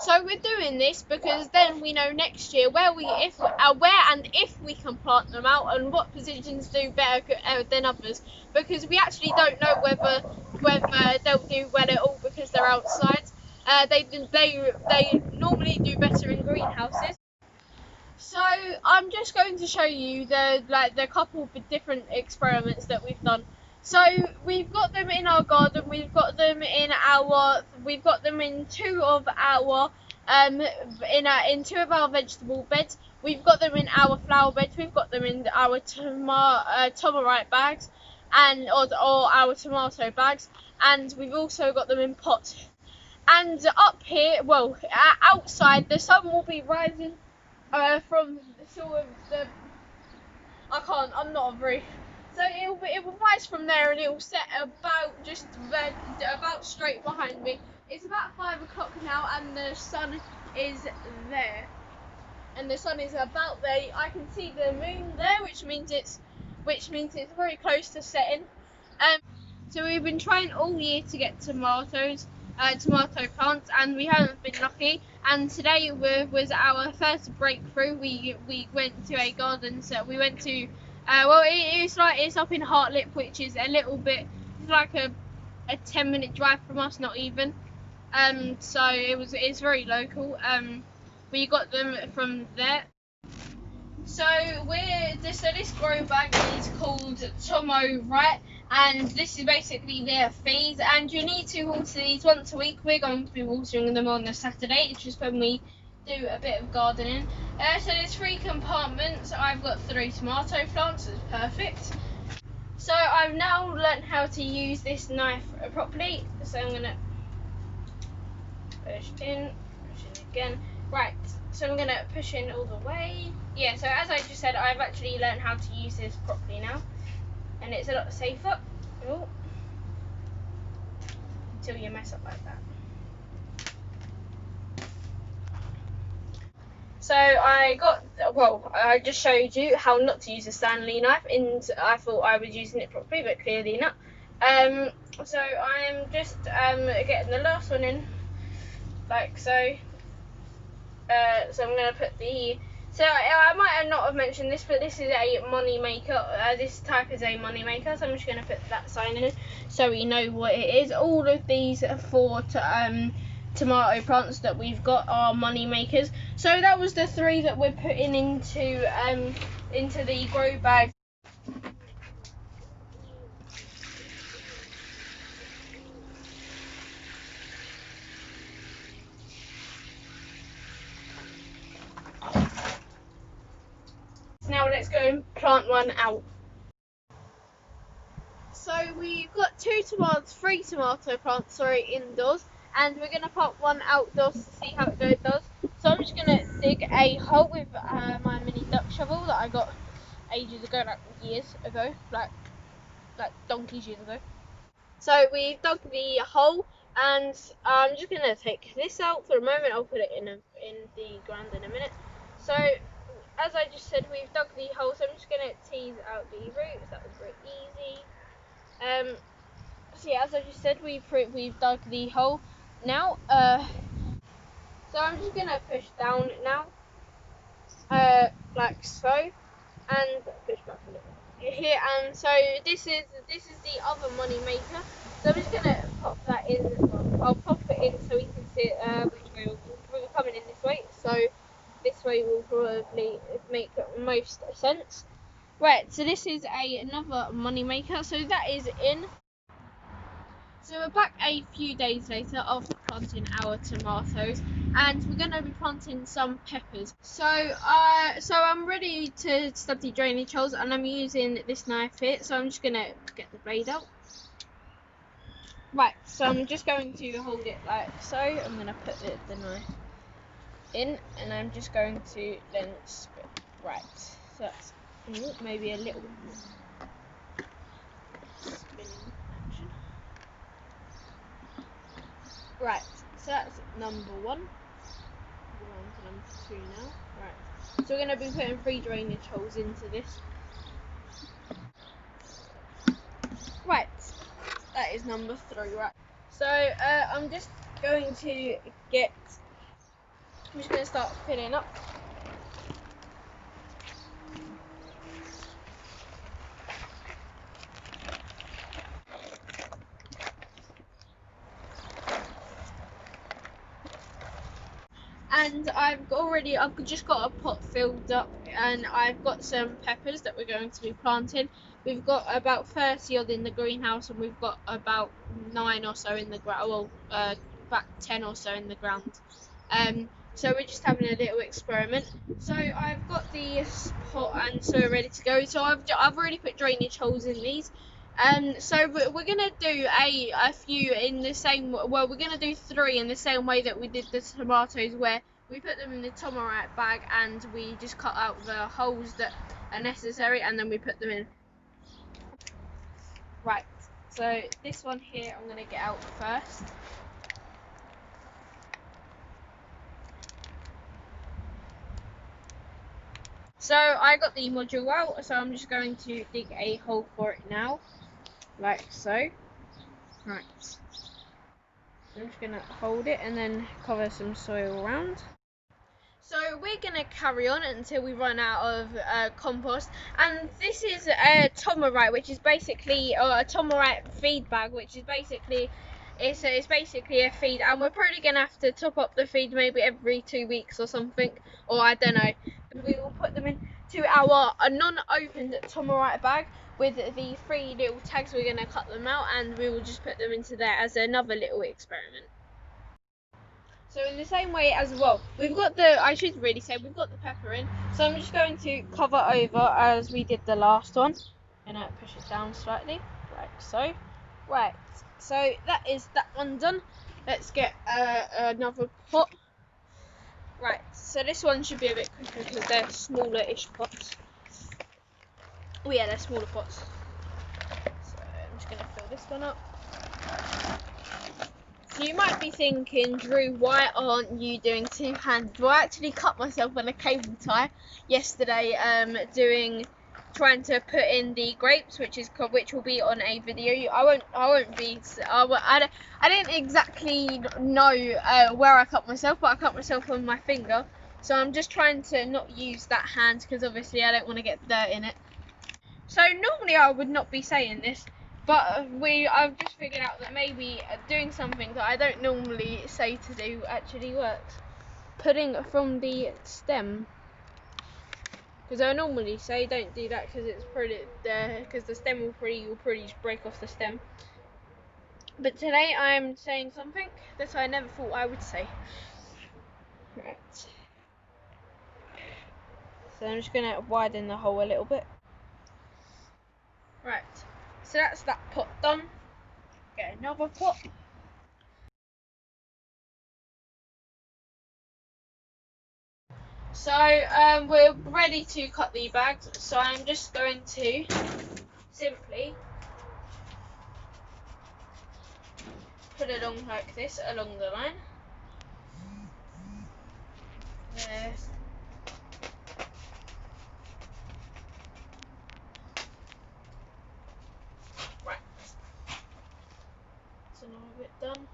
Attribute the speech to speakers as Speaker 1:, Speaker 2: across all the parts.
Speaker 1: So we're doing this because then we know next year where and if we can plant them out and what positions do better than others, because we actually don't know whether they'll do well at all because they're outside. They normally do better in greenhouses. So I'm just going to show you the couple of different experiments that we've done. So we've got them in our garden. We've got them in two of our two of our vegetable beds. We've got them in our flower beds. We've got them in our tomarite bags or our tomato bags, and we've also got them in pots. And up here, well, outside, the sun will be rising from sort of the. I'm not a very. So it will rise from there and it will set about straight behind me. It's about 5 o'clock now and the sun is there. And the sun is about there. I can see the moon there, which means it's very close to setting. So we've been trying all year to get tomato plants, and we haven't been lucky. And today was our first breakthrough. We went to a garden. So we went to it's up in Hartlip, which is a little bit. It's like a 10-minute drive from us, not even. So it's very local. We got them from there. So this grow bag is called Tomo, right? And this is basically their feed, and you need to water these once a week. We're going to be watering them on a Saturday, it's just when we do a bit of gardening. So there's 3 compartments. I've got 3 tomato plants, it's perfect. So I've now learnt how to use this knife properly, so I'm going to push in again. Right, so I'm going to push in all the way. Yeah, so as I just said, I've actually learned how to use this properly now. And it's a lot safer. Oh. Until you mess up like that. So I just showed you how not to use a Stanley knife, and I thought I was using it properly, but clearly not. So I'm just getting the last one in, like so. So I'm going to put the. So I might not have mentioned this, but this is a money maker. This type is a money maker, so I'm just going to put that sign in so we know what it is. All of these 4 tomato plants that we've got are money makers. So that was the 3 that we're putting into the grow bag. Now let's go and plant one out. So we've got 3 tomato plants, indoors, and we're going to plant one outdoors to see how it does. So I'm just going to dig a hole with my mini duck shovel that I got ages ago, like years ago, like donkey's years ago. So we've dug the hole, and I'm just going to take this out for a moment. I'll put it in the ground in a minute. So as I just said, we've dug the hole, so I'm just going to tease out the roots. That was very easy. So yeah, as I just said, we've dug the hole now. So I'm just going to push down now, like so, and push back a little here. And so this is the other money maker. So I'm just going to pop that in. Well, I'll pop it in so we can see which way we're coming in this way. So this way will probably make most sense. Right, so this is another money maker. So that is in. So we're back a few days later after planting our tomatoes, and we're going to be planting some peppers. So I'm ready to stub the drainage holes, and I'm using this knife here. So I'm just going to get the blade out. Right, so I'm just going to hold it like so. I'm going to put the knife in, and I'm just going to then spit. Right, so that's maybe a little bit more spinning action. Right, so that's number 1. We're on to number 2 now. Right, so we're going to be putting 3 drainage holes into this. Right, that is number 3. Right, so I'm just going to get I'm just going to start filling up. And I've just got a pot filled up, and I've got some peppers that we're going to be planting. We've got about 30 odd in the greenhouse, and we've got about 9 or so in the ground, well, about 10 or so in the ground. So we're just having a little experiment. So I've got the pot and soil ready to go. So I've already put drainage holes in these. So we're gonna do a few in the same. Well, we're gonna do 3 in the same way that we did the tomatoes, where we put them in the tomarat bag and we just cut out the holes that are necessary, and then we put them in. Right. So this one here, I'm gonna get out first. So I got the module out, so I'm just going to dig a hole for it now, like so. Right. I'm just going to hold it and then cover some soil around. So we're going to carry on until we run out of compost, and this is a tomarite, which is basically a tomarite feed bag, which is basically it's basically a feed, and we're probably going to have to top up the feed maybe every 2 weeks or something, or I don't know. We will put them into our non-opened tomarite bag with the 3 little tags. We're going to cut them out and we will just put them into there as another little experiment. So in the same way as well, we've got I should really say, we've got the pepper in. So I'm just going to cover over as we did the last one. And push it down slightly, like so. Right, so that is that one done. Let's get another pot. Right, so this one should be a bit quicker because they're smaller-ish pots. Oh yeah, they're smaller pots. So I'm just going to fill this one up. So you might be thinking, Drew, why aren't you doing two-handed? Well, I actually cut myself on a cable tie yesterday, trying to put in the grapes, which will be on a video. I didn't exactly know where I cut myself, but I cut myself on my finger. So I'm just trying to not use that hand because obviously I don't want to get dirt in it. So normally I would not be saying this, but I've just figured out that maybe doing something that I don't normally say to do actually works. Putting from the stem, because I normally say don't do that because it's pretty because the stem will probably just break off the stem. But today I'm saying something that I never thought I would say. Right. So I'm just gonna widen the hole a little bit. Right. So that's that pot done. Get another pot. So we're ready to cut the bags, so I'm just going to simply put it along like this, along the line. There. Right. So now a bit done.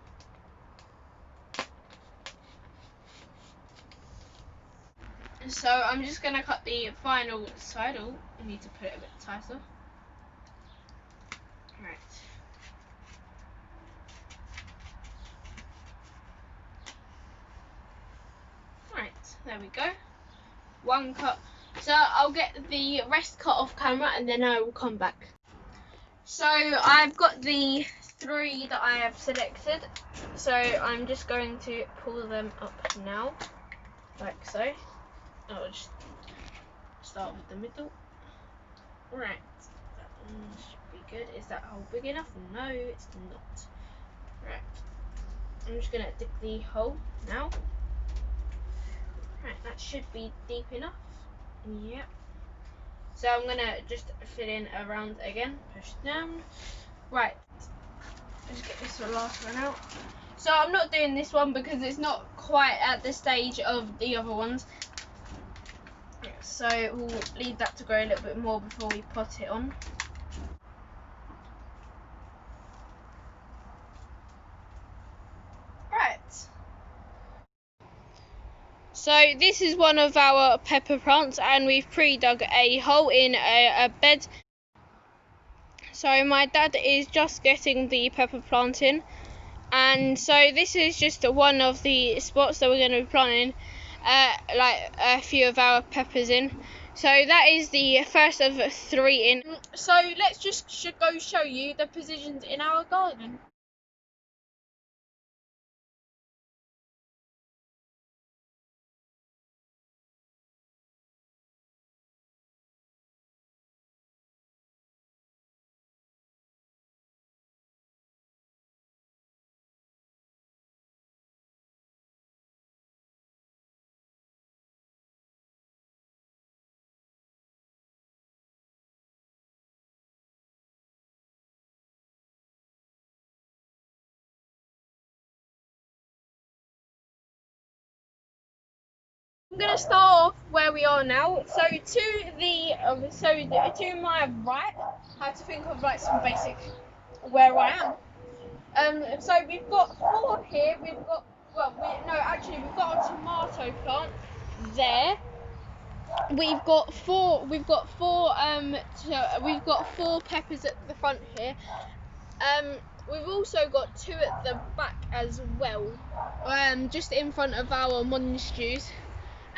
Speaker 1: So I'm just going to cut the final side. Oh, I need to put it a bit tighter. Right. Right, there we go. One cut. So I'll get the rest cut off camera and then I will come back. So I've got the 3 that I have selected. So I'm just going to pull them up now, like so. I'll just start with the middle. Right, that one should be good. Is that hole big enough? No, it's not. Right, I'm just gonna dig the hole now. Right, that should be deep enough. Yep. So I'm gonna just fill in around again, push down. Right, let's get this last one out. So I'm not doing this one because it's not quite at the stage of the other ones. So we'll leave that to grow a little bit more before we pot it on. Right. So this is one of our pepper plants, and we've pre-dug a hole in a bed. So my dad is just getting the pepper plant in, and so this is just one of the spots that we're going to be planting like a few of our peppers in. So that is the first of 3 in. So let's just go show you the positions in our garden. I'm gonna start off where we are now. So to my right, I have to think of like some basic where I am. So we've got 4 here. We've got we've got a tomato plant there. We've got 4. We've got 4 peppers at the front here. We've also got 2 at the back as well. Just in front of our monstews.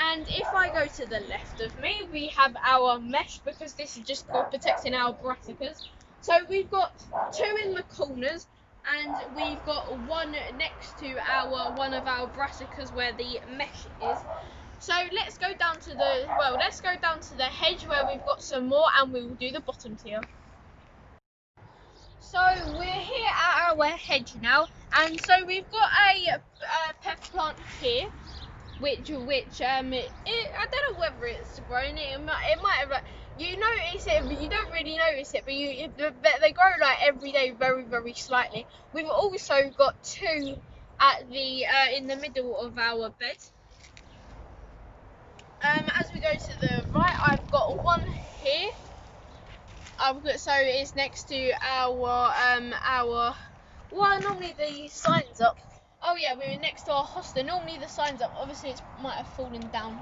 Speaker 1: And if I go to the left of me, we have our mesh, because this is just for protecting our brassicas. So we've got 2 in the corners, and we've got 1 next to one of our brassicas where the mesh is. So let's go down to the hedge where we've got some more, and we will do the bottom tier. So we're here at our hedge now, and so we've got a pepper plant here. Which I don't know whether it's grown. It might have. You notice it, but you don't really notice it. But they grow like every day, very very slightly. We've also got 2 at the in the middle of our bed. As we go to the right, I've got 1 here. So it's next to our normally the signs up. Oh yeah, we're next to our hosta. Normally the sign's up. Obviously it might have fallen down.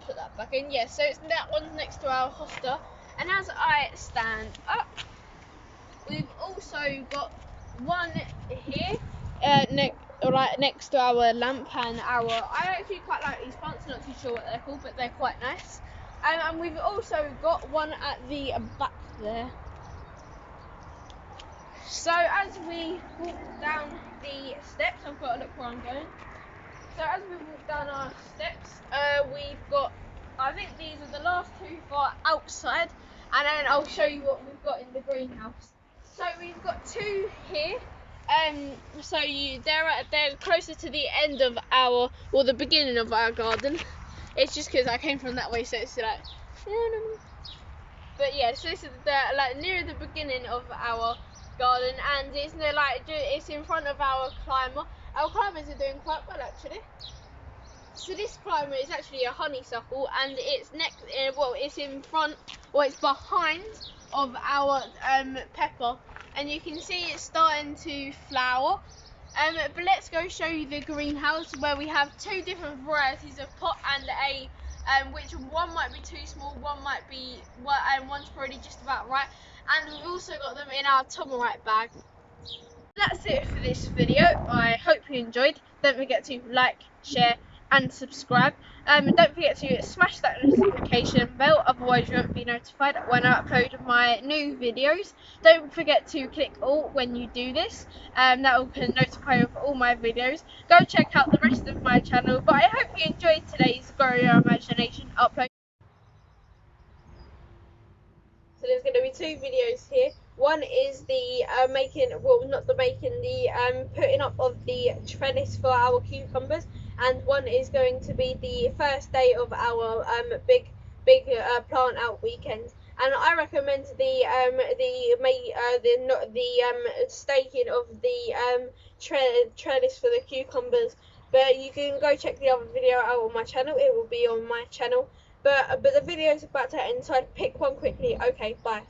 Speaker 1: Put that back in. Yeah, so that one's next to our hosta. And as I stand up, we've also got 1 here, next to our lamp and I actually quite like these plants. I'm not too sure what they're called, but they're quite nice. And we've also got 1 at the back there. So as we walk down the steps, I've got to look where I'm going. So as we walk down our steps, we've got, I think these are the last 2 for outside, and then I'll show you what we've got in the greenhouse. So we've got 2 here. They're closer to the end of the beginning of our garden. It's just because I came from that way, so it's like, but yeah, so this is near the beginning of our garden, and it's in front of our climber. Our climbers are doing quite well actually. So this climber is actually a honeysuckle, and it's it's behind of our pepper, and you can see it's starting to flower. But let's go show you the greenhouse, where we have 2 different varieties of pot, and which one might be too small, and one's probably just about right. And we've also got them in our Tomorite bag. That's it for this video. I hope you enjoyed. Don't forget to like, share and subscribe. Don't forget to smash that notification bell, otherwise you won't be notified when I upload my new videos. Don't forget to click all when you do this, that will notify you of all my videos. Go check out the rest of my channel, but I hope you enjoyed today's Grow Your Imagination upload. So there's going to be 2 videos here. One is the putting up of the trellis for our cucumbers, and one is going to be the first day of our big plant out weekend. And I recommend the staking of the trellis for the cucumbers. But you can go check the other video out on my channel. It will be on my channel. But the video is about to end, so I'd pick one quickly. Okay, bye.